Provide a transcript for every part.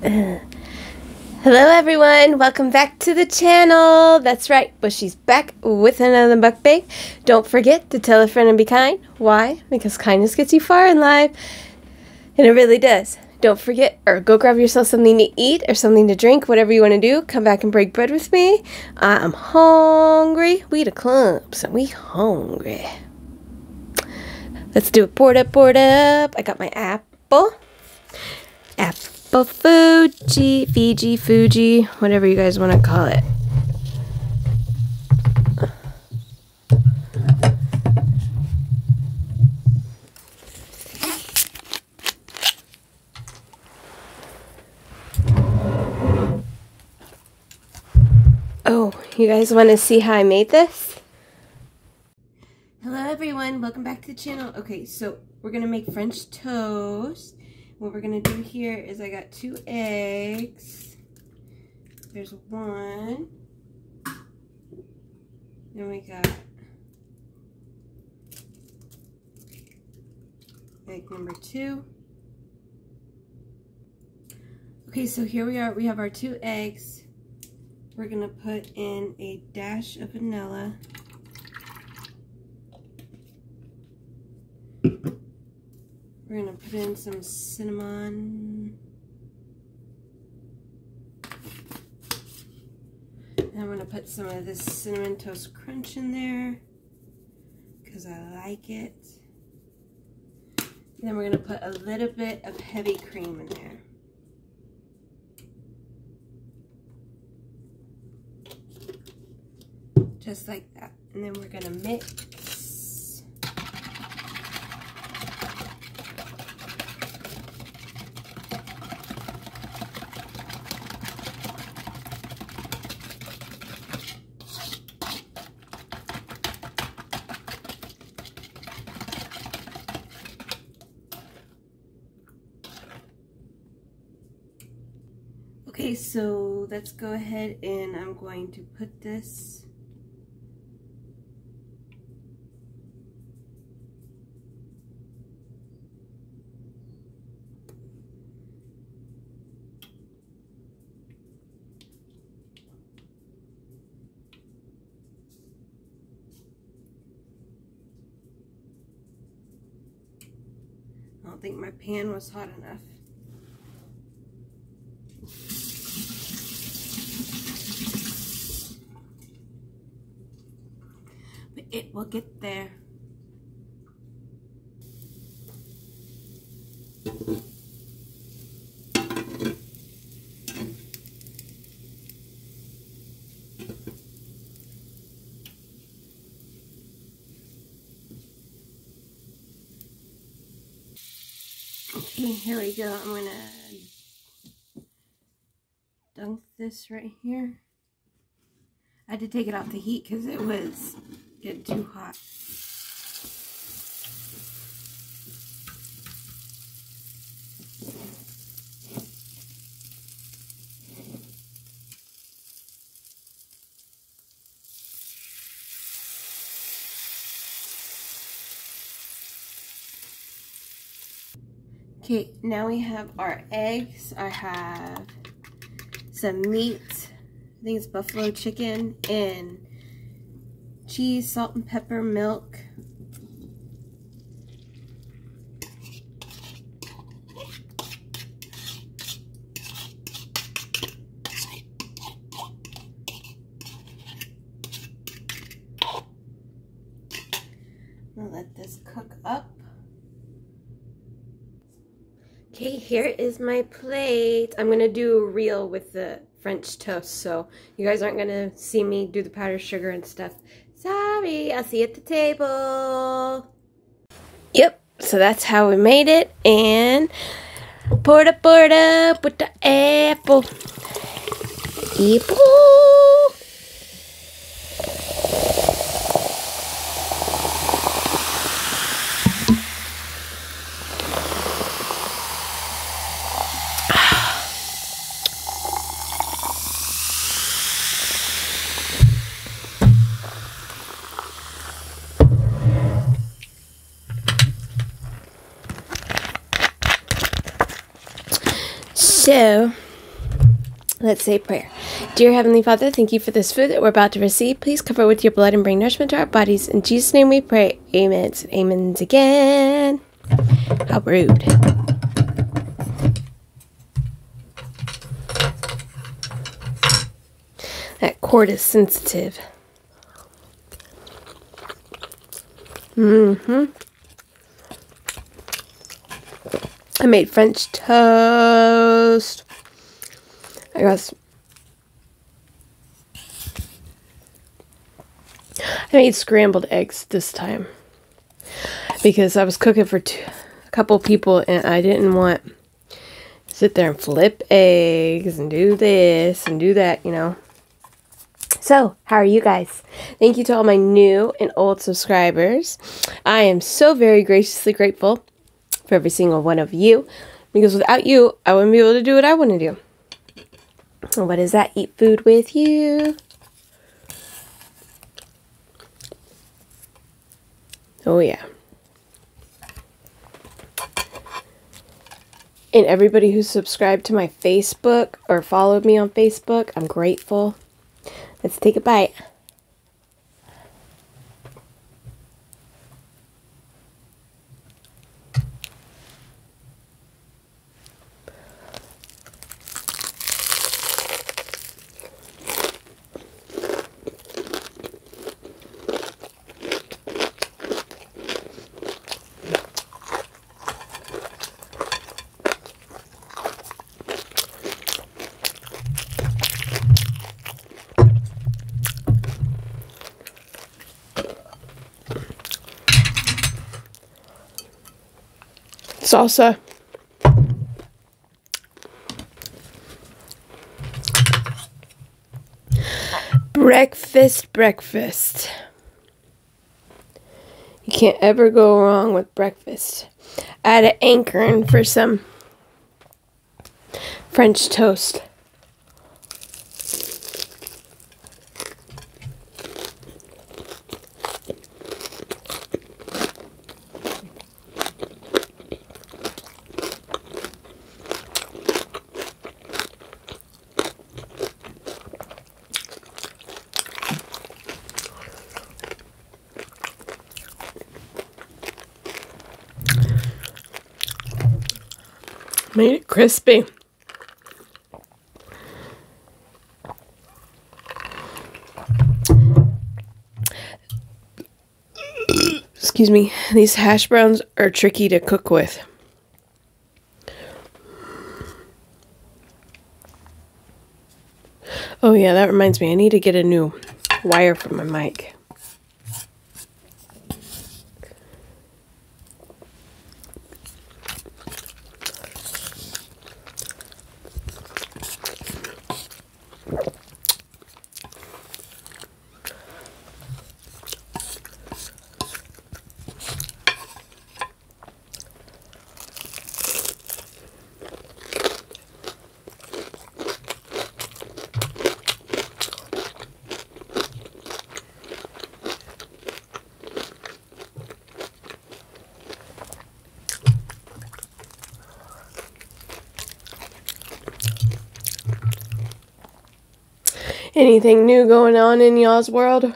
Hello everyone, welcome back to the channel. That's right, Bushey's back with another mukbang. Don't forget to tell a friend and be kind. Why? Because kindness gets you far in life. And it really does. Don't forget, or go grab yourself something to eat or something to drink, whatever you want to do. Come back and break bread with me. I'm hungry. We the club, so we hungry. Let's do it. Board up, board up. I got my apple. Apple Fuji, whatever you guys want to call it. Oh, you guys want to see how I made this? Hello everyone, welcome back to the channel. Okay, so we're going to make French toast. What we're going to do here is I got 2 eggs. There's 1. Then we got egg number 2. Okay, so here we are. We have our 2 eggs. We're going to put in a dash of vanilla. We're going to put in some cinnamon. And I'm going to put some of this Cinnamon Toast Crunch in there because I like it. And then we're going to put a little bit of heavy cream in there. Just like that. And then we're going to mix. Okay, so let's go ahead and I'm going to put this I don't think my pan was hot enough. But it will get there. Okay, here we go. I'm gonna dunk this right here. I had to take it off the heat because it was getting too hot. Okay, now we have our eggs. I have some meat. I think it's buffalo chicken and cheese, salt and pepper, milk. I'll let this cook up. Okay, here is my plate. I'm going to do a reel with the French toast, so you guys aren't going to see me do the powdered sugar and stuff. Sorry, I'll see you at the table. Yep, so that's how we made it, and pour it up with the apple. Apple. So Let's say prayer. Dear Heavenly Father, thank you for this food that we're about to receive. Please cover it with your blood and bring nourishment to our bodies. In Jesus' name we pray. Amen. And amens again. How rude. That cord is sensitive. I made French toast. I made scrambled eggs this time because I was cooking for a couple people and I didn't want to sit there and flip eggs and do this and do that, you know. So, how are you guys? Thank you to all my new and old subscribers. I am so very graciously grateful for every single one of you, because without you, I wouldn't be able to do what I want to do. And what is that? Eat food with you. Oh, yeah. And everybody who subscribed to my Facebook or followed me on Facebook, I'm grateful. Let's take a bite. Salsa. Breakfast. You can't ever go wrong with breakfast. I had an anchoring for some French toast. Made it crispy. Excuse me. These hash browns are tricky to cook with. Oh yeah, that reminds me. I need to get a new wire for my mic. Anything new going on in y'all's world?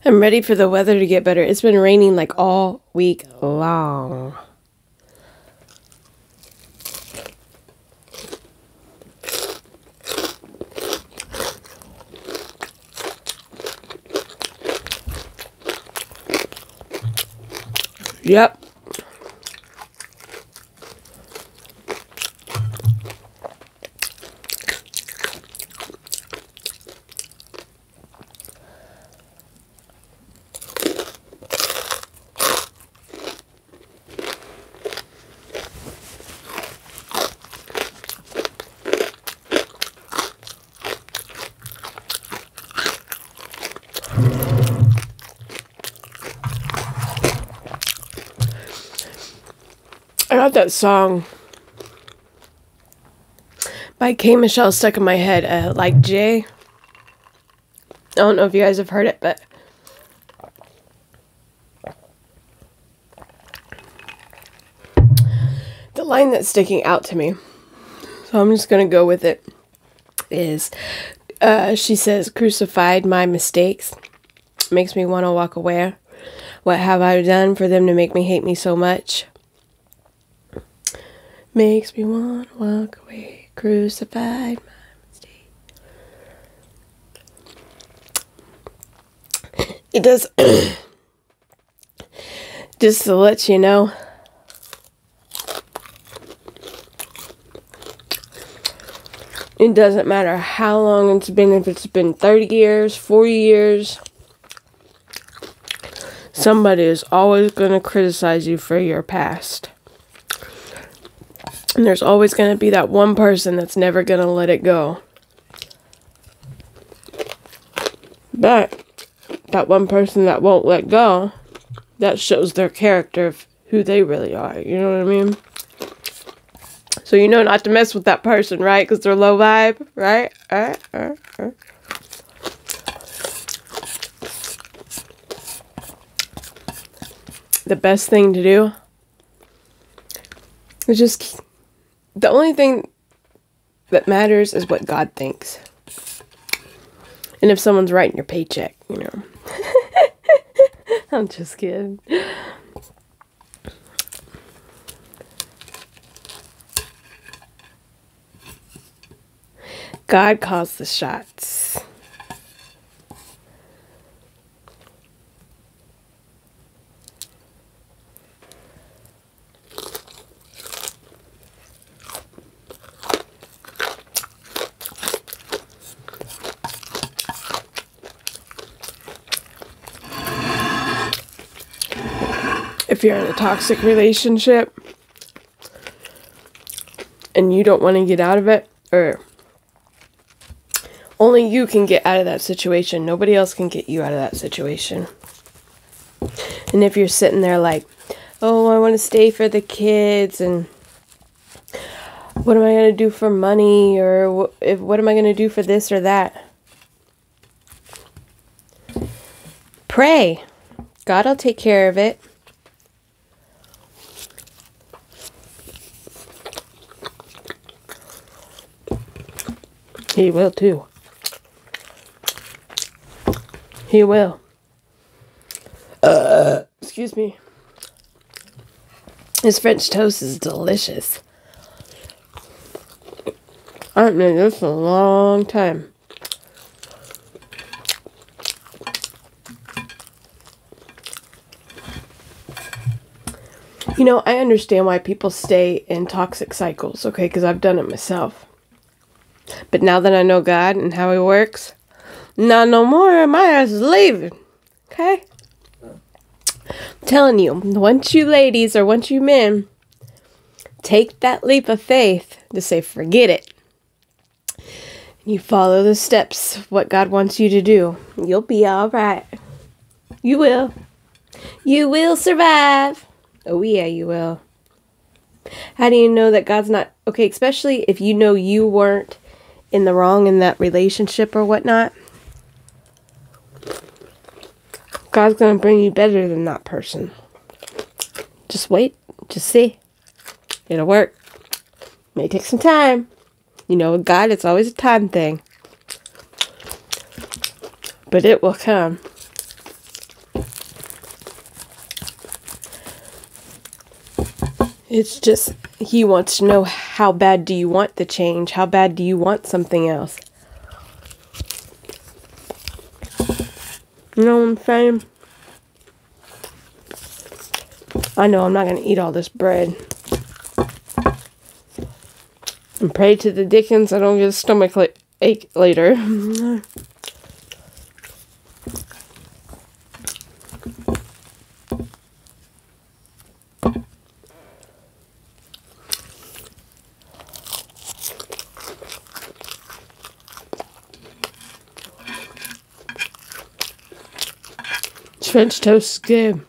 I'm ready for the weather to get better. It's been raining like all week long. Yep. I got that song by K. Michelle stuck in my head, like Jay. I don't know if you guys have heard it, but the line that's sticking out to me, so I'm just going to go with it, is she says, "Crucified my mistakes, makes me want to walk away. What have I done for them to make me hate me so much? Makes me want to walk away. Crucified my mistakes." It does. Just to let you know, it doesn't matter how long it's been, if it's been 30 years, 40 years, somebody is always going to criticize you for your past. And there's always going to be that one person that's never going to let it go. But that one person that won't let go, that shows their character of who they really are. You know what I mean? So you know not to mess with that person, right? Because they're low vibe, right? The best thing to do is just... The only thing that matters is what God thinks. And if someone's writing your paycheck, you know. I'm just kidding. God calls the shots. If you're in a toxic relationship and you don't want to get out of it, or only you can get out of that situation, nobody else can get you out of that situation. And if you're sitting there like, oh, I want to stay for the kids, and what am I going to do for money, or what am I going to do for this or that? Pray. God will take care of it. He will too. He will. Excuse me. His French toast is delicious. I haven't made this in a long time. You know, I understand why people stay in toxic cycles, okay? Because I've done it myself. But now that I know God and how He works, not no more, my ass is leaving. Okay? I'm telling you, once you ladies, or once you men, take that leap of faith to say, forget it. You follow the steps, what God wants you to do. You'll be alright. You will. You will survive. Oh yeah, you will. How do you know that God's not... Okay, especially if you know you weren't in the wrong in that relationship or whatnot. God's going to bring you better than that person. Just wait. Just see. It'll work. May take some time. You know, with God, it's always a time thing. But it will come. It's just, He wants to know, how bad do you want the change? How bad do you want something else? You know what I'm saying? I know I'm not going to eat all this bread. And pray to the Dickens I don't get a stomach ache later. French toast is good.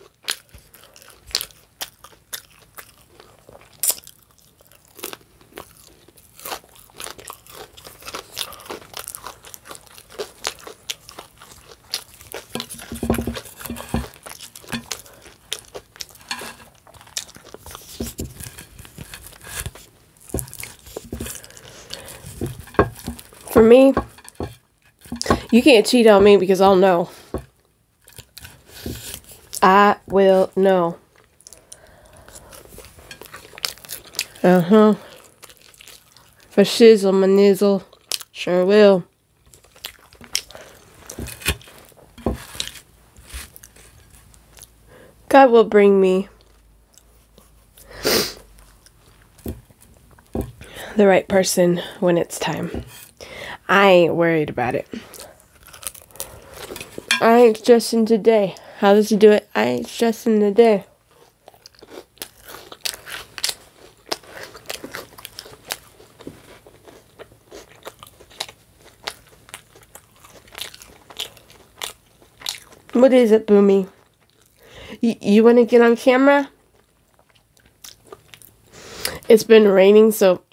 For me, you can't cheat on me because I'll know. I will know. For shizzle my nizzle. Sure will. God will bring me the right person when it's time. I ain't worried about it. I ain't stressing today. How does he do it? I ain't stressing today. What is it, Boomy? You want to get on camera? It's been raining, so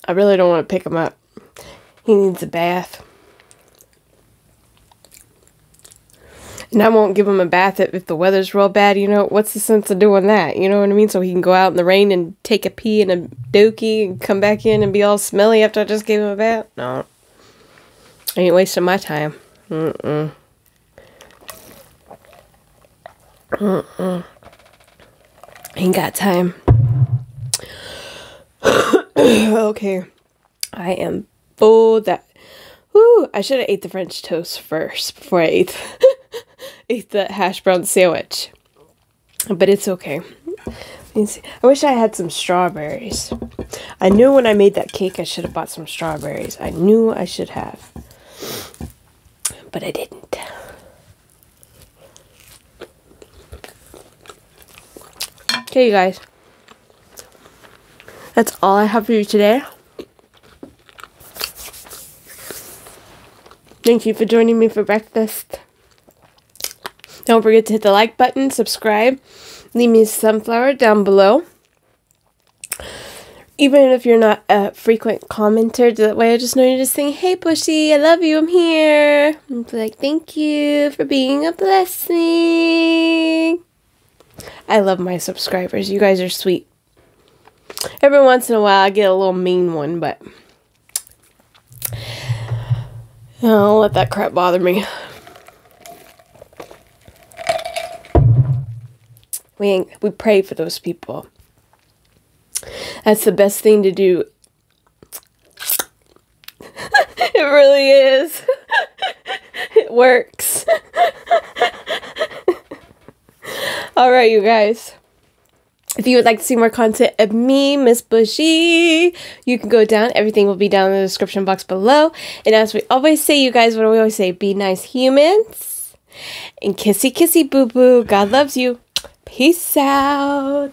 I really don't want to pick him up. He needs a bath. And I won't give him a bath if the weather's real bad, you know. What's the sense of doing that? You know what I mean? So he can go out in the rain and take a pee in a dookie and come back in and be all smelly after I just gave him a bath? No. I ain't wasting my time. Ain't got time. Okay. I am full that... Whew, I should have ate the French toast first before I ate the hash brown sandwich. But it's okay. I wish I had some strawberries. I knew when I made that cake I should have bought some strawberries. I knew I should have. But I didn't. Okay, you guys. That's all I have for you today. Thank you for joining me for breakfast. Don't forget to hit the like button, subscribe, leave me a sunflower down below. Even if you're not a frequent commenter, that way I just know you're just saying, hey Bushy, I love you, I'm here. And be like, thank you for being a blessing. I love my subscribers. You guys are sweet. Every once in a while I get a little mean one, but don't let that crap bother me. We pray for those people. That's the best thing to do. It really is. It works. Alright, you guys. If you would like to see more content of me, Miss Bushy, you can go down. Everything will be down in the description box below. And as we always say, you guys, what do we always say? Be nice humans. And kissy kissy boo boo. God loves you. Peace out.